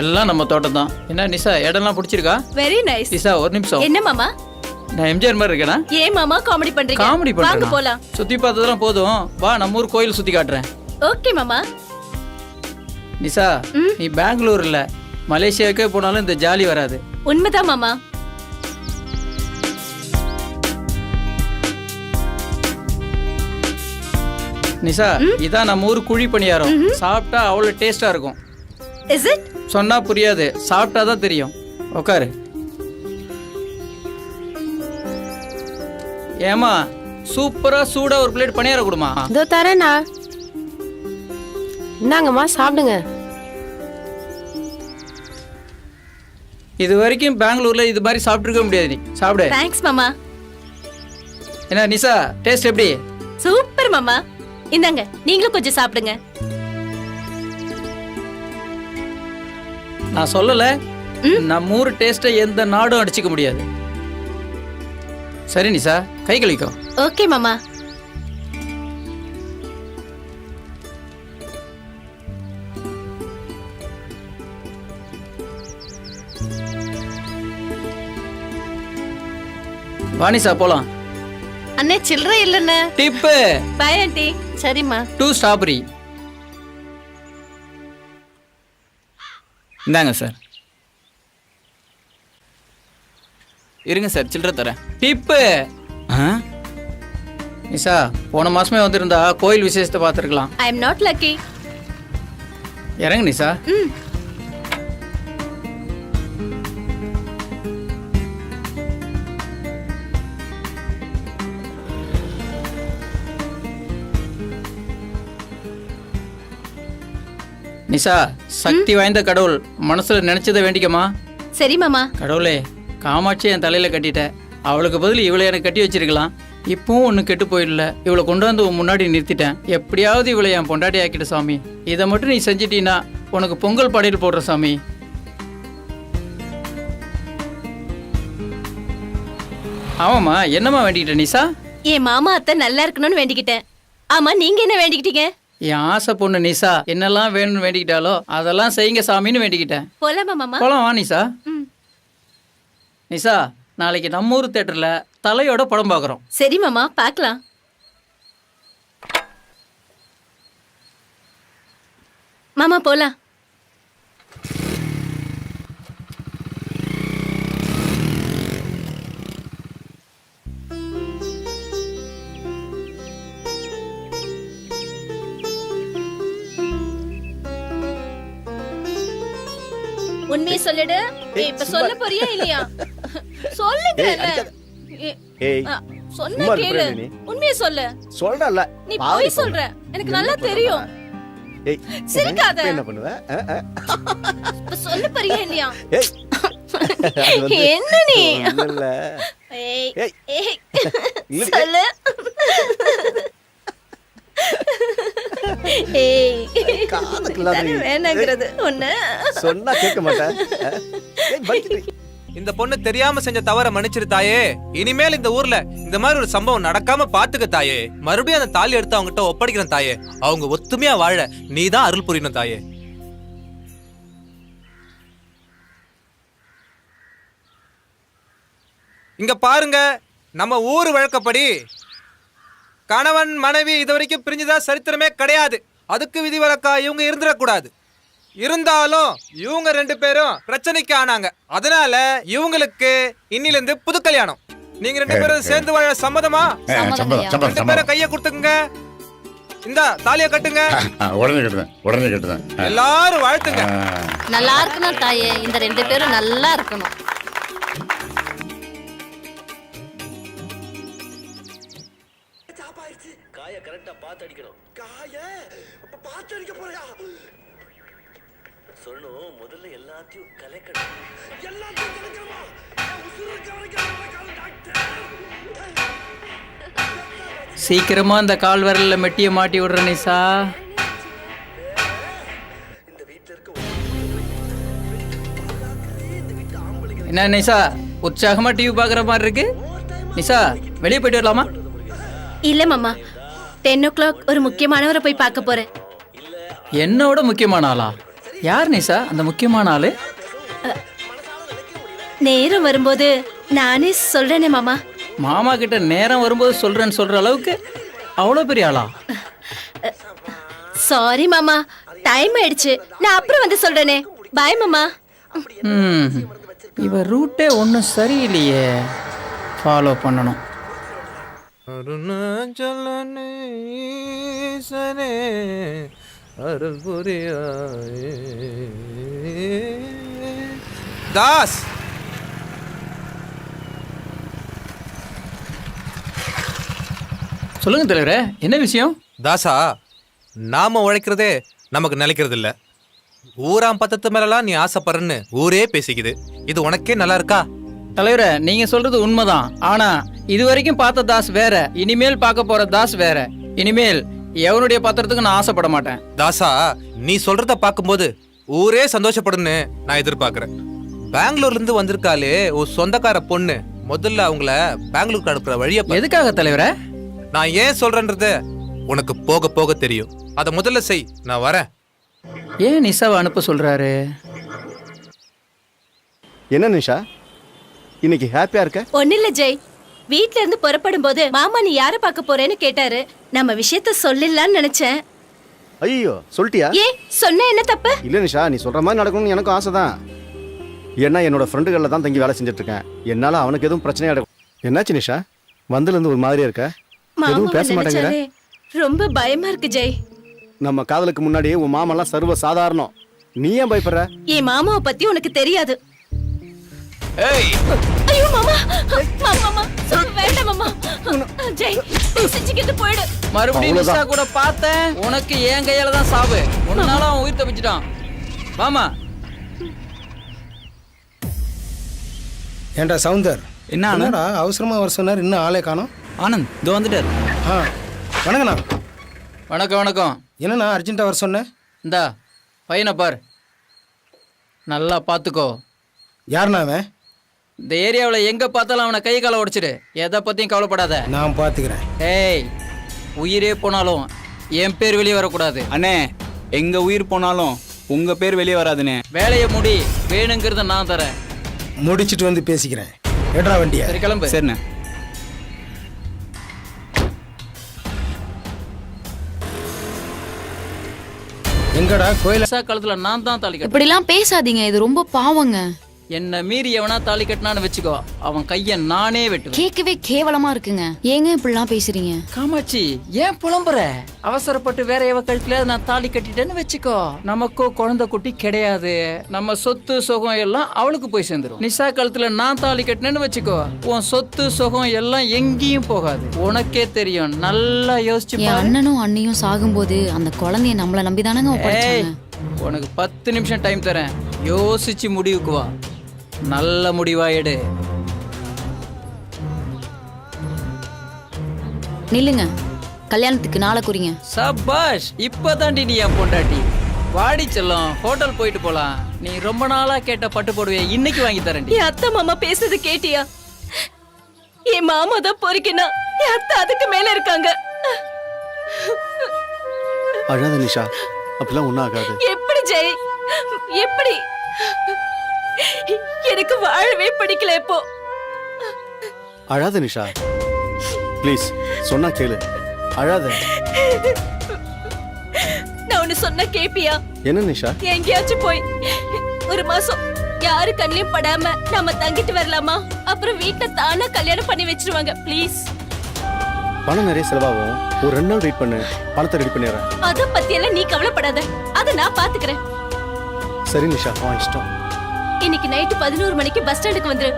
எல்லாம் நம்ம தோட்டம் தான். என்ன நிஷா, இடம்லாம் பிடிச்சிருக்கா? Very nice. நிஷா ஒரு நிமிஷம். என்ன மாமா? நான் எம்ஜிஆர் மாதிரி இருக்கேனா? ஏன் மாமா காமெடி பண்றீங்க? காமெடி வாங்க பண்றேன். போலாம். சுத்தி பார்த்ததெல்லாம் போதும், வா நம்ம ஊர் கோயில் சுத்தி காட்டுறேன். ஓகே மாமா. நிஷா, நீ பெங்களூர் இல்ல மலேசியாவுக்கே போனாலும் இந்த ஜாலி வராது. உண்மைதான் மாமா. நிஷா, இதான் நம்ம ஊர் குழி பணியாரம். சாப்பிட்டா அவ்வளவு டேஸ்டா இருக்கும். Is it? சொன்னா புரியாது, சாப்பிட்டா தான் தெரியும். உட்காரு. ஏமா, சூப்பரா சூடா ஒரு பிளேட் பணியாரம் கொடுமா. இதோ தரேண்ணா. இந்தாங்கம்மா சாப்பிடுங்க. இது வரைக்கும் பெங்களூர்ல இது மாதிரி சாப்பிட்டுருக்க முடியாது. நீ சாப்பிடு. தேங்க்ஸ் மாமா. என்ன நிஷா, டேஸ்ட் எப்படி? சூப்பர் மாமா. இந்தாங்க, நீங்களும் கொஞ்சம் சாப்பிடுங்க. நான் சொல்லல, நம்ம ஊர் டேஸ்ட்டை எந்த நாடும் அடிச்சுக்க முடியாது. சரி நிஷா, கை கழிக்கோ. ஓகே மாமா. வா நிஷா போலாம். அண்ணே சில்லறை இல்லைண்ணே. டிப்பு. Bye aunty. சரிம்மா. 2 ஸ்ட்ராபெரி. இந்தாங்க சார். இருங்க சார், சில்லறை தரேன். டிப்பு. நிஷா, போன மாசமே வந்திருந்தா கோயில் விசேஷத்தை பார்த்துருக்கலாம். I am not lucky. இறங்கு நிஷா. நிஷா, சக்தி வாய்ந்த கடவுள், மனசுல நினைச்சதை வேண்டிக்கமா. சரி மாமா. கடவுளே, காமாட்சி என் தலையில கட்டிட்ட, அவளுக்கு பதில் இவளை எனக்கு கட்டி வச்சிருக்கலாம். இப்பவும் ஒன்று கெட்டு போயிடல, இவளை கொண்டாந்து உன் முன்னாடி நிறுத்திட்டேன். எப்படியாவது இவளை என் பொண்டாட்டி ஆக்கிட்ட சாமி. இதை மட்டும் நீ செஞ்சிட்டீன்னா உனக்கு பொங்கல் படையல் போடுற சாமி. ஆமாம்மா, என்னம்மா வேண்டிக்கிட்ட நிஷா? என் மாமா அத்தை நல்லா இருக்கணும்னு வேண்டிக்கிட்டேன். ஆமா, நீங்க என்ன வேண்டிக்கிட்டீங்க? என் ஆசை பொண்ணு நிஷா என்னெல்லாம் வேணும்னு வேண்டிக்கிட்டாலோ அதெல்லாம் செய்யுங்க சாமின்னு வேண்டிக்கிட்டேன். போலாமா மாமா? போலாம் வா நிஷா. நிஷா, நாளைக்கு நம்ம ஊர் தியேட்டர்ல தலையோட படம் பார்க்குறோம். சரி மாமா, பார்க்கலாம். மாமா போலாம். உண்மையை சொல்லிடு. இப்ப சொல்ல போறியா இல்லையா? சொல்லுங்க. சொன்ன கேளு. உண்மையை சொல்லு. சொல்றல. நீ போய் சொல்ற. எனக்கு நல்லா தெரியும். சிரிக்காத. என்ன பண்ணுவ? இப்ப சொல்ல போறியா இல்லையா? என்ன நீ? இல்ல. ஏய். சொல்லு. ஏய். காதுக்குள்ள வேணாங்கிறது ஒண்ணு. சொன்னா கேட்க மாட்டேன். இந்த பொண்ணு தெரியாம செஞ்ச தவற மன்னிச்சிரு தாயே. இனிமேல் இந்த ஊர்ல இந்த மாதிரி ஒரு சம்பவம் நடக்காம பாத்துக்க தாயே. மறுபடியும் அந்த தாலி எடுத்து அவங்ககிட்ட ஒப்படைக்கிறேன் தாயே. அவங்க ஒத்துமையா வாழ நீதான் அருள் புரியணும் தாயே. இங்க பாருங்க, நம்ம ஊர் வழக்கப்படி கணவன் மனைவி இதுவரைக்கும் பிரிஞ்சுதா சரித்திரமே கிடையாது. அதுக்கு விதிவிலக்கா இவங்க இருந்துடக்கூடாது. இருந்தாலும் இவங்க 2 பேரும் பிரச்சனைக்கு ஆனாங்க. அதனால இவங்களுக்கு இன்னில இருந்து புது கல்யாணம். நீங்க 2 பேரும் சேர்ந்து வாழ சம்மதமா? 2 பேரும் கைய கொடுத்துங்க. இந்த தாலிய கட்டுங்க. உடனே கட்டுறேன். எல்லாரும் வாழ்த்துங்க. நல்லா இருக்கணும் தாயே. இந்த 2 பேரும் நல்லா இருக்கணும். காய கரெக்டா பார்த்து அடிக்கணும். காய பார்த்து அடிக்க போறியா? சொல்லணும், முதல்ல எல்லாத்தையும் கலக்கணும். எல்லாத்தையும் கலக்கணுமா? உசுருக்கு வரைக்கும் டாக்டர். சீக்கிரமா இந்த கால் விரல்ல மெட்டிய மாட்டி விடுற நிஷா. இந்த வீட்ல இருக்க என்ன நிஷா, உற்சாகமா டிவி பாக்குற மாதிரி இருக்கு. நிஷா, வெளியே போயிட்டு வரலாமா? இல்ல மாமா, 10 o'clock ஒரு முக்கியமானவரை போய் பார்க்க போறேன். என்னோட முக்கியமான ஆளா? யார் நிஷா அந்த முக்கியமான ஆளு? நேரம் வரும்போது நானே சொல்றேனே மாமா. மாமா கிட்ட நேரம் வரும்போது சொல்றேன்னு சொல்ற அளவுக்கு அவ்வளோ பெரிய ஆளா? சாரி மாமா, டைம் ஆயிடுச்சு. நான் அப்புறம் வந்து சொல்றேனே. பாய் மாமா. இவ ரூட்டே ஒன்றும் சரியில்லையே, ஃபாலோ பண்ணணும். அருணாச்சலனே ஈசனே அருள் புரியாயே. தாஸ், சொல்லுங்க தலைவரே, என்ன விஷயம்? தாசா, நாம உழைக்கிறதே நமக்கு நிலைக்கிறது இல்ல. ஊராம் பத்தத்து மேலாம் நீ ஆசைப்படுறன்னு ஊரே பேசிக்குது. இது உனக்கே நல்லா இருக்கா? தலைவரே, நீங்க சொல்றது உண்மைதான். ஆனா இது வரைக்கும் பார்த்த தாஸ் வேற, இனிமேல் பார்க்க போற தாஸ் வேற. இனிமேல் எவனுடைய பாத்திரத்துக்கு நான் ஆசைப்பட மாட்டேன். தாசா, நீ சொல்றத பார்க்கும்போது ஊரே சந்தோஷப்படுன்னு நான் எதிர்பார்க்கிறேன். பெங்களூர்ல இருந்து வந்திருக்காளே ஒரு சொந்தக்கார பொண்ணு, முதல்ல அவங்கள பெங்களூருக்கு அனுப்புற வழிய எதுக்காக தலைவரே? நான் ஏன் சொல்றேன்றது உனக்கு போக போக தெரியும். அத முதல்ல செய், நான் வரேன். ஏன் நிஷாவை அனுப்ப சொல்றாரு? என்ன நிஷா, இன்னைக்கு ஹாப்பியா இருக்க? ஒன்னில்ல ஜெய், வீட்ல இருந்து புறப்படும் போது மாமா நீ யார பார்க்க போறேன்னு கேட்டாரு. நம்ம விஷயத்த சொல்லிடலாம்னு நினைச்சேன். ஐயோ, சொல்லிட்டியா? ஏன் சொன்ன என்ன தப்பு? இல்ல நிஷா, நீ சொல்ற மாதிரி நடக்கணும்னு எனக்கும் ஆசைதான். ஏன்னா என்னோட ஃப்ரெண்டுகளில் தான் தங்கி வேலை செஞ்சுட்டு இருக்கேன். என்னால அவனுக்கு எதுவும் பிரச்சனையா இருக்கும். என்னாச்சு நிஷா, வந்திலிருந்து ஒரு மாதிரியா இருக்க? எதுவும் பேச மாமாவை மாட்டேங்கிற? நினைச்சாலே ரொம்ப பயமா இருக்கு ஜெய். நம்ம காதலுக்கு முன்னாடி உன் மாமெல்லாம் சர்வ சாதாரணம். நீ ஏன் பயப்படுற? என் மாமாவை பத்தி உனக்கு தெரியாது. ஏய், ஐயோ மாமா, மாமா வேண்டாம் மாமா. ஜெய், செஞ்சுக்கிட்டு போயிடு. மறுபடியும் நிஷா கூட பார்த்தேன், உனக்கு என் கையால தான் சாவு. உன்னால அவன் உயிர் தப்பிச்சிட்டான். வாமா. ஏண்டா சவுந்தர், என்ன ஆனந்த்? என்னடா அவசரமா வர சொன்னார், இன்னும் ஆளே காணோம்? ஆனந்த் இதோ வந்துட்டாரு. ஆ, வணக்கண்ணா. வணக்கம் வணக்கம். என்னண்ணா அர்ஜென்ட்டாக வர சொன்னேன்? இந்தா பையனை பார், நல்லா பார்த்துக்கோ. யாருண்ணா அவன்? இந்த ஏரியாவில் எங்கே பார்த்தாலும் அவனை கை காலை உடைச்சிடு. எதை பற்றியும் கவலைப்படாத. நான் பார்த்துக்கிறேன். ஏய், உயிரே போனாலும் என் பேர் வெளியே வரக்கூடாது. அண்ணே, எங்க உயிர் போனாலும் உங்க பேர் வெளியே வராதுண்ணே. வேலையை முடி, வேணுங்கிறத நான் தரேன். முடிச்சிட்டு வந்து பேசிக்கிறேன். ஏட்ரா வண்டியா? சரி கிளம்பு. சரிண்ணே. எங்கடா கோயில? நிஷா காலத்தில் நான் தான் தாலி கட்டேன். இப்படிலாம் பேசாதீங்க, இது ரொம்ப பாவங்க. என்னை மீறி எவனா தாலி கட்டினான்னு வச்சுக்கோ, அவன் கையை நானே வெட்டுவேன். கேட்கவே கேவலமா இருக்குங்க. ஏங்க இப்படிலாம் பேசுறீங்க? காமாட்சி, ஏன் புலம்புற? அவசரப்பட்டு வேற எவ கழுத்துல நான் தாலி கட்டிட்டேன்னு வச்சுக்கோ, நமக்கோ குழந்தை குட்டி கிடையாது. நம்ம சொத்து சுகம் எல்லாம் அவளுக்கு போய் சேர்ந்துரும். நிஷா கழுத்துல நான் தாலி கட்டினேன்னு வச்சுக்கோ, உன் சொத்து சுகம் எல்லாம் எங்கேயும் போகாது. உனக்கே தெரியும், நல்லா யோசிச்சு என் பாரு. அண்ணனும் அண்ணியும் சாகும்போது அந்த குழந்தைய நம்மள நம்பிதானங்க ஏய், ஒப்படைச்சாங்க. உனக்கு 10 நிமிஷம் டைம் தரேன், யோசிச்சு முடிவுக்கு வா. நல்ல முடிவா எடு. நில்லுங்க, கல்யாணத்துக்கு நாளை குறிங்க. சபாஷ், இப்பதாண்டி நீ என் பொண்டாட்டி. வாடி செல்லம், ஹோட்டல் போயிட்டு போலாம். நீ ரொம்ப நாளா கேட்ட பட்டு போடுவே, இன்னைக்கு வாங்கி தரேன்டி. என் அத்தை மாமா பேசுறது கேட்டியா? என் மாமா தான் பொறுக்கினா, என் அத்தை அதுக்கு மேல இருக்காங்க. அழாத நிஷா, அப்படிலாம் ஒன்றும் ஆகாது. எப்படி ஜெய், எப்படி? எனக்கு வாழவே பிடிக்கல இப்போ. அழாத நிஷா, ப்ளீஸ், சொன்னா கேளு. அழாத. நான் ஒன்னு சொன்னா கேப்பியா? என்ன நிஷா? எங்கேயாச்சும் போய் ஒரு மாசம் யாரு கண்ணிலையும் படாம நாம தங்கிட்டு வரலாமா? அப்புறம் வீட்டை தானா கல்யாணம் பண்ணி வச்சிருவாங்க. ப்ளீஸ். பணம் நிறைய செலவாகும். ஒரு 2 நாள் வெயிட் பண்ணு, பணத்தை ரெடி பண்ணிடுறேன். அத பத்தி எல்லாம் நீ கவலைப்படாத, அத நான் பாத்துக்கிறேன். சரி நிஷா, உன் இஷ்டம். இன்னைக்கு நைட்டு 11 மணிக்கு பஸ் ஸ்டாண்டுக்கு வந்துரு.